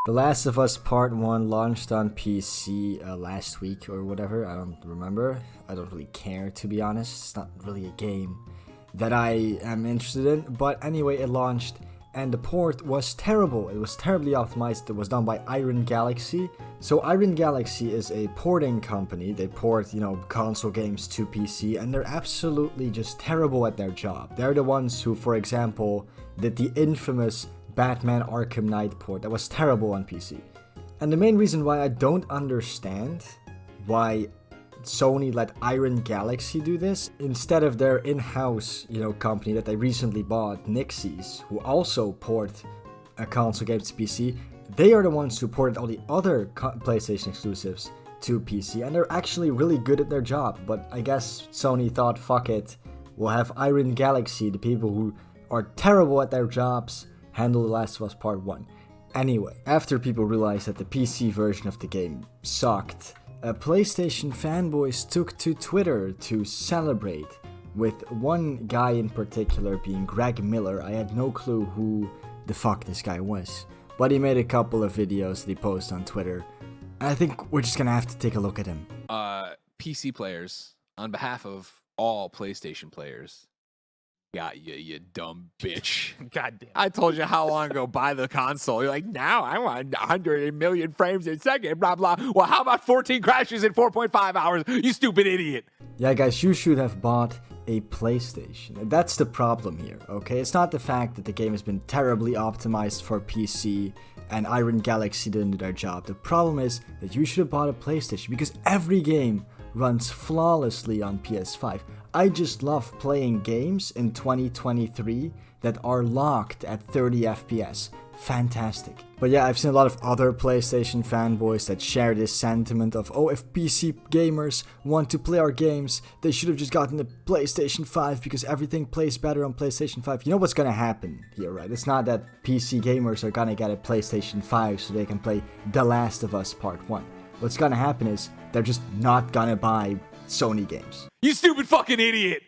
The Last of Us Part 1 launched on PC last week or whatever, I don't remember. I don't really care, to be honest. It's not really a game that I am interested in. But anyway, it launched and the port was terrible. It was terribly optimized. It was done by Iron Galaxy. So Iron Galaxy is a porting company. They port, console games to PC, and they're absolutely just terrible at their job. They're the ones who, for example, did the infamous Batman Arkham Knight port that was terrible on PC. And the main reason why I don't understand why Sony let Iron Galaxy do this instead of their in-house, company that they recently bought, Nixies, who also port console games to PC. They are the ones who ported all the other PlayStation exclusives to PC, and they're actually really good at their job. But I guess Sony thought, fuck it, we'll have Iron Galaxy, the people who are terrible at their jobs, handle The Last of Us Part 1. Anyway, after people realized that the PC version of the game sucked, PlayStation fanboys took to Twitter to celebrate, with one guy in particular being Greg Miller. I had no clue who the fuck this guy was, but he made a couple of videos that he posted on Twitter. I think we're just gonna have to take a look at him. PC players, on behalf of all PlayStation players, got you, you dumb bitch. God damn. I told you how long ago buy the console. You're like, now I want 100 million frames a second, blah, blah. Well, how about 14 crashes in 4.5 hours? You stupid idiot. Yeah, guys, you should have bought a PlayStation. That's the problem here, okay? It's not the fact that the game has been terribly optimized for PC and Iron Galaxy didn't do their job. The problem is that you should have bought a PlayStation because every game runs flawlessly on PS5. I just love playing games in 2023 that are locked at 30 FPS. Fantastic. But yeah, I've seen a lot of other PlayStation fanboys that share this sentiment of, oh, if PC gamers want to play our games, they should have just gotten the PlayStation 5 because everything plays better on PlayStation 5. You know what's gonna happen here, right? It's not that PC gamers are gonna get a PlayStation 5 so they can play The Last of Us Part 1. What's gonna happen is they're just not gonna buy Sony games. You stupid fucking idiot.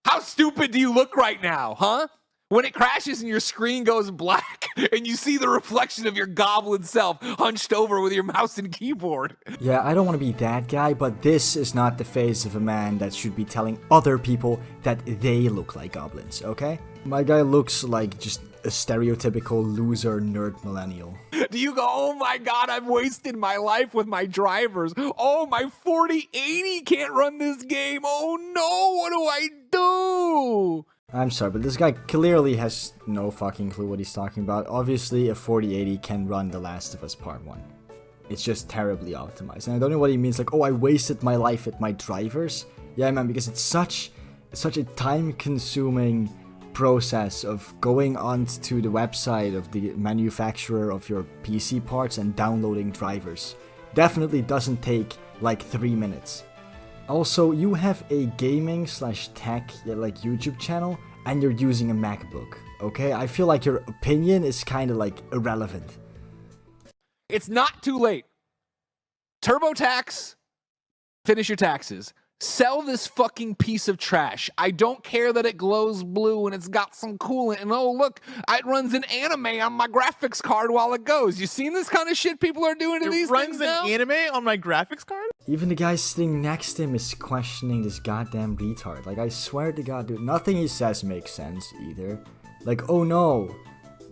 How stupid do you look right now, huh? When it crashes and your screen goes black and you see the reflection of your goblin self hunched over with your mouse and keyboard. Yeah, I don't want to be that guy, but this is not the face of a man that should be telling other people that they look like goblins, okay? My guy looks like just a stereotypical loser nerd millennial. Do you go, oh my god, I've wasted my life with my drivers. Oh, my 4080 can't run this game. Oh no, what do I do? I'm sorry, but this guy clearly has no fucking clue what he's talking about. Obviously, a 4080 can run The Last of Us Part 1. It's just terribly optimized. And I don't know what he means, like, oh, I wasted my life with my drivers. Yeah, man, because it's such a time-consuming process of going onto the website of the manufacturer of your PC parts and downloading drivers. Definitely doesn't take like 3 minutes. Also, you have a gaming/tech like YouTube channel and you're using a MacBook, okay? I feel like your opinion is kind of like irrelevant. It's not too late. TurboTax, finish your taxes. Sell this fucking piece of trash. I don't care that it glows blue and it's got some coolant and oh look, it runs an anime on my graphics card while it goes. You seen this kind of shit people are doing to these things now? It runs an anime on my graphics card? Even the guy sitting next to him is questioning this goddamn retard. Like, I swear to God, dude, nothing he says makes sense either. Like, oh no,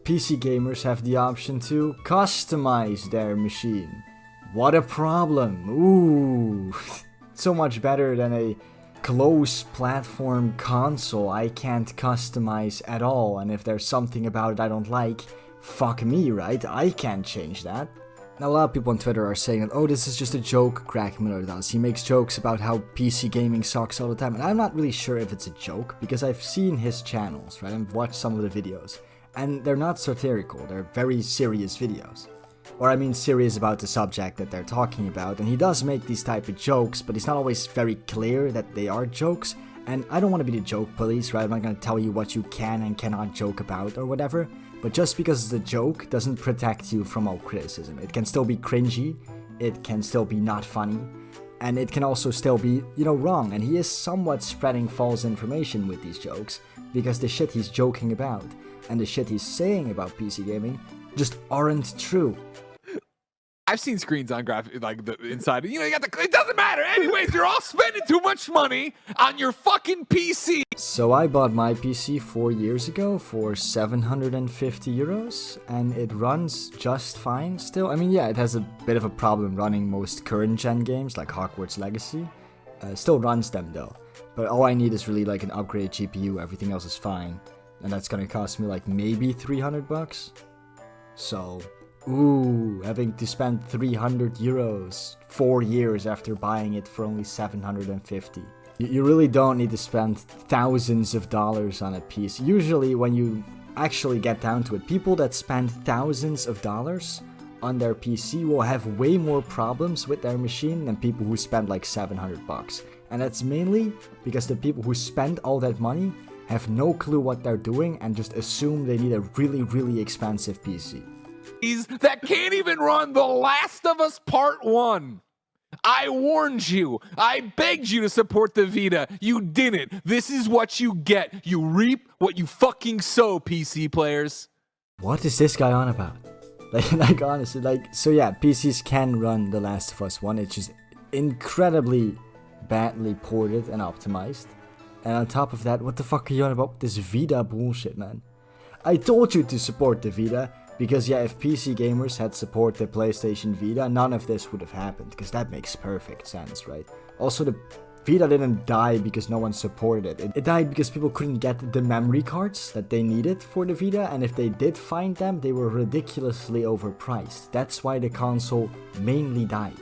PC gamers have the option to customize their machine. What a problem. Ooh. So much better than a closed platform console I can't customize at all, and if there's something about it I don't like, fuck me, right? I can't change that. Now, a lot of people on Twitter are saying that, oh, this is just a joke Greg Miller does. He makes jokes about how PC gaming sucks all the time, and I'm not really sure if it's a joke, because I've seen his channels, right? I've watched some of the videos, and they're not satirical, they're very serious videos. Or I mean serious about the subject that they're talking about, and he does make these type of jokes, but it's not always very clear that they are jokes, and I don't want to be the joke police, right? I'm not going to tell you what you can and cannot joke about or whatever, but just because it's a joke doesn't protect you from all criticism. It can still be cringy, it can still be not funny, and it can also still be, wrong, and he is somewhat spreading false information with these jokes, because the shit he's joking about, and the shit he's saying about PC gaming, just aren't true. I've seen screens on graphic like the inside. You know, you got the. It doesn't matter. Anyways, you're all spending too much money on your fucking PC. So I bought my PC 4 years ago for 750 euros, and it runs just fine still. I mean, yeah, it has a bit of a problem running most current gen games like Hogwarts Legacy. Still runs them though. But all I need is really like an upgraded GPU. Everything else is fine, and that's gonna cost me like maybe 300 bucks. So. Ooh, having to spend 300 euros 4 years after buying it for only 750. You really don't need to spend thousands of dollars on a piece. Usually when you actually get down to it, people that spend thousands of dollars on their PC will have way more problems with their machine than people who spend like 700 bucks. And that's mainly because the people who spend all that money have no clue what they're doing and just assume they need a really, really expensive PC. That can't even run The Last of Us Part 1. I warned you. I begged you to support the Vita. You didn't. This is what you get. You reap what you fucking sow, PC players. What is this guy on about? Like honestly, so yeah, PCs can run The Last of Us 1. It's just incredibly badly ported and optimized. And on top of that, what the fuck are you on about this Vita bullshit, man? I told you to support the Vita. Because yeah, if PC gamers had supported the PlayStation Vita, none of this would have happened, because that makes perfect sense, right? Also, the Vita didn't die because no one supported it. It died because people couldn't get the memory cards that they needed for the Vita, and if they did find them, they were ridiculously overpriced. That's why the console mainly died.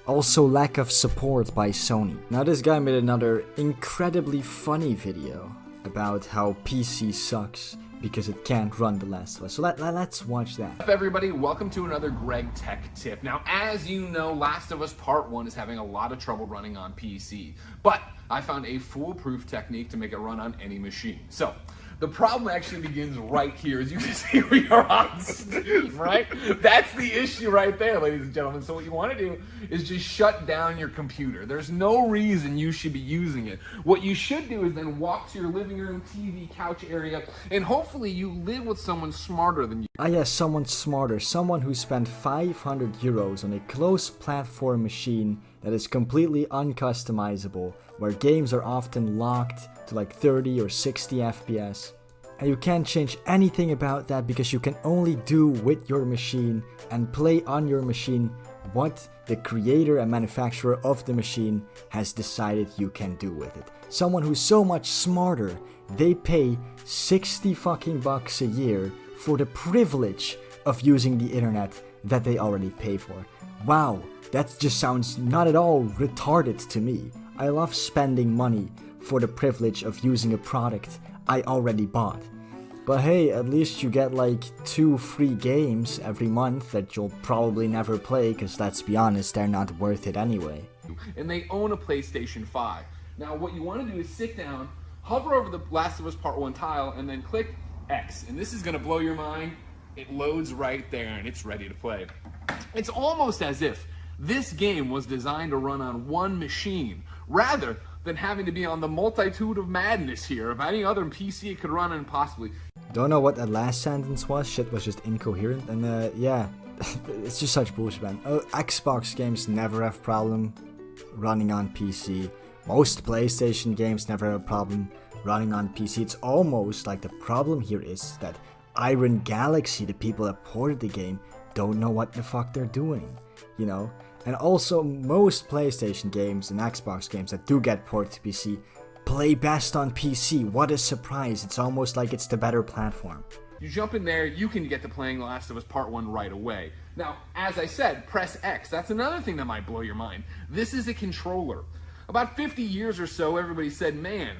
Also, lack of support by Sony. Now this guy made another incredibly funny video about how PC sucks because it can't run The Last of Us. So let's watch that. What's up, everybody? Welcome to another Greg Tech Tip. Now, as you know, Last of Us Part 1 is having a lot of trouble running on PC, but I found a foolproof technique to make it run on any machine. So, the problem actually begins right here. As you can see, we are on Steam, right? That's the issue right there, ladies and gentlemen. So what you want to do is just shut down your computer. There's no reason you should be using it. What you should do is then walk to your living room, TV, couch area, and hopefully you live with someone smarter than you. Ah yes, someone smarter. Someone who spent 500 euros on a closed platform machine that is completely uncustomizable, where games are often locked to like 30 or 60 FPS. And you can't change anything about that because you can only do with your machine and play on your machine what the creator and manufacturer of the machine has decided you can do with it. Someone who's so much smarter, they pay 60 fucking bucks a year for the privilege of using the internet that they already pay for. Wow, that just sounds not at all retarded to me. I love spending money for the privilege of using a product I already bought. But hey, at least you get like 2 free games every month that you'll probably never play, because let's be honest, they're not worth it anyway. And they own a PlayStation 5. Now what you want to do is sit down, hover over the Last of Us Part 1 tile, and then click X. And this is going to blow your mind. It loads right there and it's ready to play. It's almost as if this game was designed to run on one machine, rather than having to be on the multitude of madness here of any other PC it could run on possibly. Don't know what that last sentence was, shit was just incoherent, and yeah, it's just such bullshit, man. Xbox games never have problem running on PC. Most PlayStation games never have a problem running on PC. It's almost like the problem here is that Iron Galaxy, the people that ported the game, don't know what the fuck they're doing, you know? And also, most PlayStation games and Xbox games that do get ported to PC play best on PC. What a surprise. It's almost like it's the better platform. You jump in there, you can get to playing The Last of Us Part 1 right away. Now, as I said, press X. That's another thing that might blow your mind. This is a controller. About 50 years or so, everybody said, man,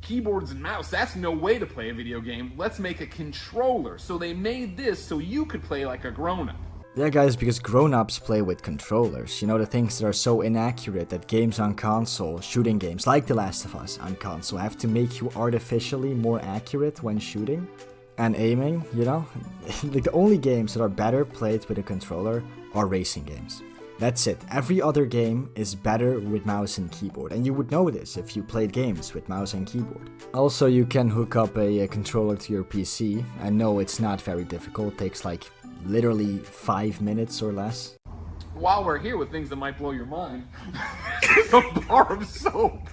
keyboards and mouse, that's no way to play a video game. Let's make a controller. So they made this so you could play like a grown-up. Yeah guys, because grown-ups play with controllers, you know, the things that are so inaccurate that games on console, shooting games like The Last of Us on console, have to make you artificially more accurate when shooting and aiming, you know? Like the only games that are better played with a controller are racing games. That's it. Every other game is better with mouse and keyboard, and you would know this if you played games with mouse and keyboard. Also, you can hook up a controller to your PC, and no, it's not very difficult, it takes like literally 5 minutes or less. While we're here with things that might blow your mind, there's a bar of soap.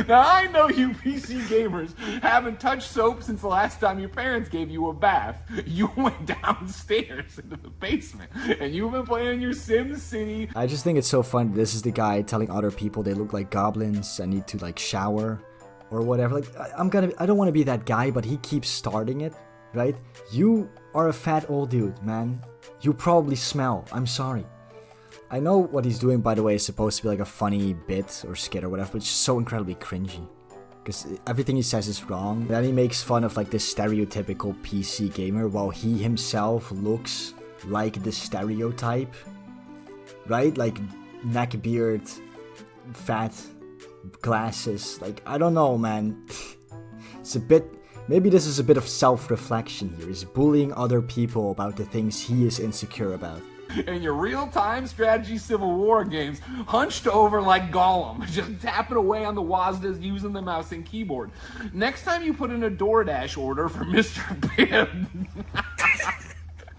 Now, I know you PC gamers haven't touched soap since the last time your parents gave you a bath. You went downstairs into the basement, and you've been playing your Sim City. I just think it's so fun. This is the guy telling other people they look like goblins and need to like shower or whatever. Like, I don't want to be that guy, but he keeps starting it, right? You are a fat old dude, man. You probably smell. I'm sorry. I know what he's doing, by the way, is supposed to be like a funny bit or skit or whatever, but it's so incredibly cringy. Because everything he says is wrong. Then he makes fun of like this stereotypical PC gamer while he himself looks like the stereotype. Right? Like neck beard, fat, glasses. Like, I don't know, man. It's a bit... Maybe this is a bit of self-reflection here. He's bullying other people about the things he is insecure about. In your real-time strategy Civil War games, hunched over like Gollum, just tapping away on the WASDas using the mouse and keyboard. Next time you put in a DoorDash order for Mr. Bibb,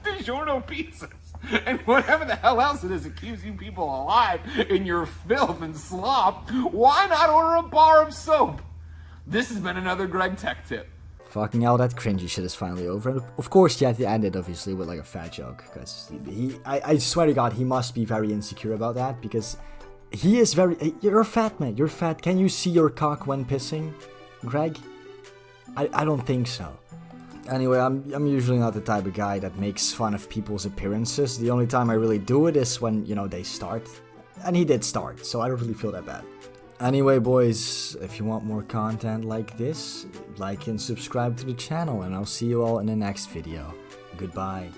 DiGiorno pizzas, and whatever the hell else it is that keeps you people alive in your filth and slop, why not order a bar of soap? This has been another Greg Tech Tip. Fucking hell, that cringy shit is finally over. And of course, you had to end it, obviously, with like a fat joke. Because I swear to God, he must be very insecure about that. Because he is very... You're fat, man. You're fat. Can you see your cock when pissing, Greg? I don't think so. Anyway, I'm usually not the type of guy that makes fun of people's appearances. The only time I really do it is when, you know, they start. And he did start, so I don't really feel that bad. Anyway, boys, if you want more content like this, like and subscribe to the channel, and I'll see you all in the next video. Goodbye.